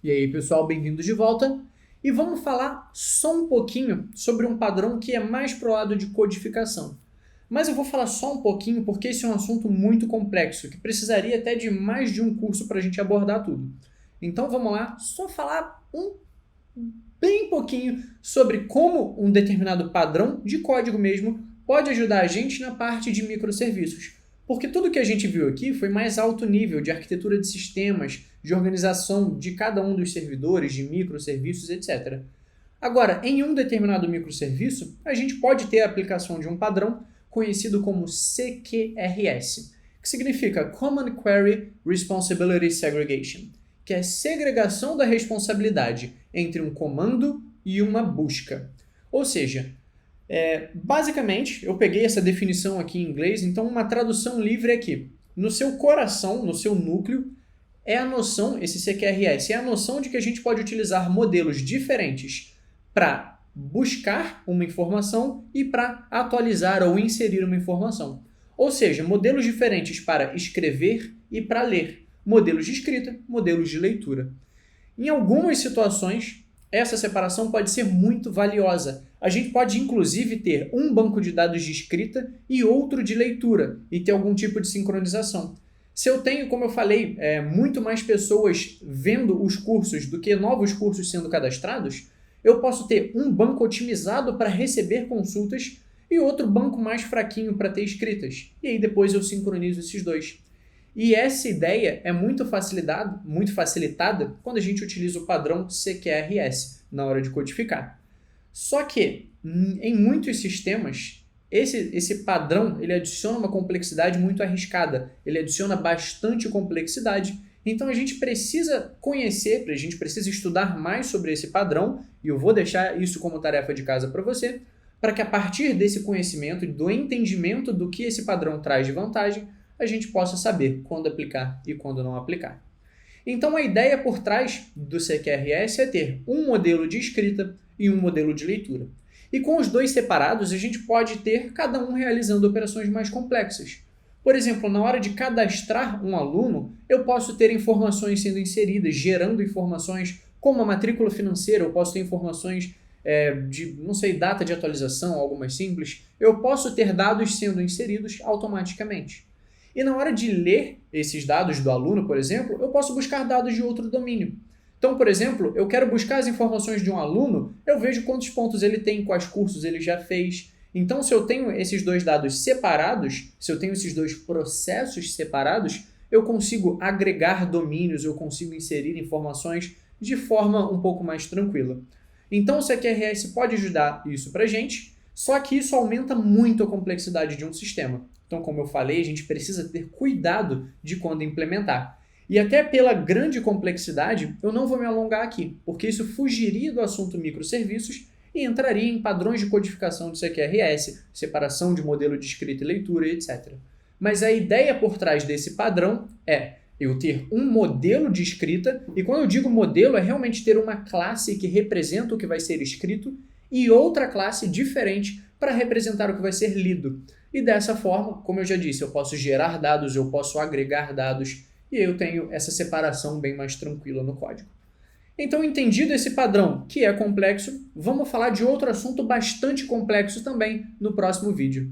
E aí, pessoal, bem-vindos de volta. E vamos falar só um pouquinho sobre um padrão que é mais pro lado de codificação. Mas eu vou falar só um pouquinho porque esse é um assunto muito complexo, que precisaria até de mais de um curso para a gente abordar tudo. Então vamos lá, só falar bem pouquinho sobre como um determinado padrão de código mesmo pode ajudar a gente na parte de microserviços. Porque tudo que a gente viu aqui foi mais alto nível de arquitetura de sistemas, de organização de cada um dos servidores, de microserviços, etc. Agora, em um determinado microserviço, a gente pode ter a aplicação de um padrão conhecido como CQRS, que significa Common Query Responsibility Segregation, que é segregação da responsabilidade entre um comando e uma busca. Ou seja, basicamente, eu peguei essa definição aqui em inglês, então uma tradução livre é que no seu coração, no seu núcleo, é a noção, esse CQRS, é a noção de que a gente pode utilizar modelos diferentes para buscar uma informação e para atualizar ou inserir uma informação. Ou seja, modelos diferentes para escrever e para ler. Modelos de escrita, modelos de leitura. Em algumas situações, essa separação pode ser muito valiosa. A gente pode, inclusive, ter um banco de dados de escrita e outro de leitura, e ter algum tipo de sincronização. Se eu tenho, como eu falei, muito mais pessoas vendo os cursos do que novos cursos sendo cadastrados, eu posso ter um banco otimizado para receber consultas e outro banco mais fraquinho para ter escritas. E aí depois eu sincronizo esses dois. E essa ideia é muito facilitada quando a gente utiliza o padrão CQRS na hora de codificar. Só que, em muitos sistemas, esse padrão ele adiciona uma complexidade muito arriscada, ele adiciona bastante complexidade, então a gente precisa conhecer, a gente precisa estudar mais sobre esse padrão, e eu vou deixar isso como tarefa de casa para você, para que a partir desse conhecimento, do entendimento do que esse padrão traz de vantagem, a gente possa saber quando aplicar e quando não aplicar. Então a ideia por trás do CQRS é ter um modelo de escrita e um modelo de leitura. E com os dois separados, a gente pode ter cada um realizando operações mais complexas. Por exemplo, na hora de cadastrar um aluno, eu posso ter informações sendo inseridas, gerando informações como a matrícula financeira, eu posso ter informações de, não sei, data de atualização, algo mais simples. Eu posso ter dados sendo inseridos automaticamente. E na hora de ler esses dados do aluno, por exemplo, eu posso buscar dados de outro domínio. Então, por exemplo, eu quero buscar as informações de um aluno, eu vejo quantos pontos ele tem, quais cursos ele já fez. Então, se eu tenho esses dois dados separados, se eu tenho esses dois processos separados, eu consigo agregar domínios, eu consigo inserir informações de forma um pouco mais tranquila. Então, o CQRS pode ajudar isso para a gente, só que isso aumenta muito a complexidade de um sistema. Então, como eu falei, a gente precisa ter cuidado de quando implementar. E até pela grande complexidade, eu não vou me alongar aqui, porque isso fugiria do assunto microserviços e entraria em padrões de codificação de CQRS, separação de modelo de escrita e leitura, etc. Mas a ideia por trás desse padrão é eu ter um modelo de escrita, e quando eu digo modelo, é realmente ter uma classe que representa o que vai ser escrito e outra classe diferente para representar o que vai ser lido. E dessa forma, como eu já disse, eu posso gerar dados, eu posso agregar dados, e eu tenho essa separação bem mais tranquila no código. Então, entendido esse padrão, que é complexo, vamos falar de outro assunto bastante complexo também no próximo vídeo.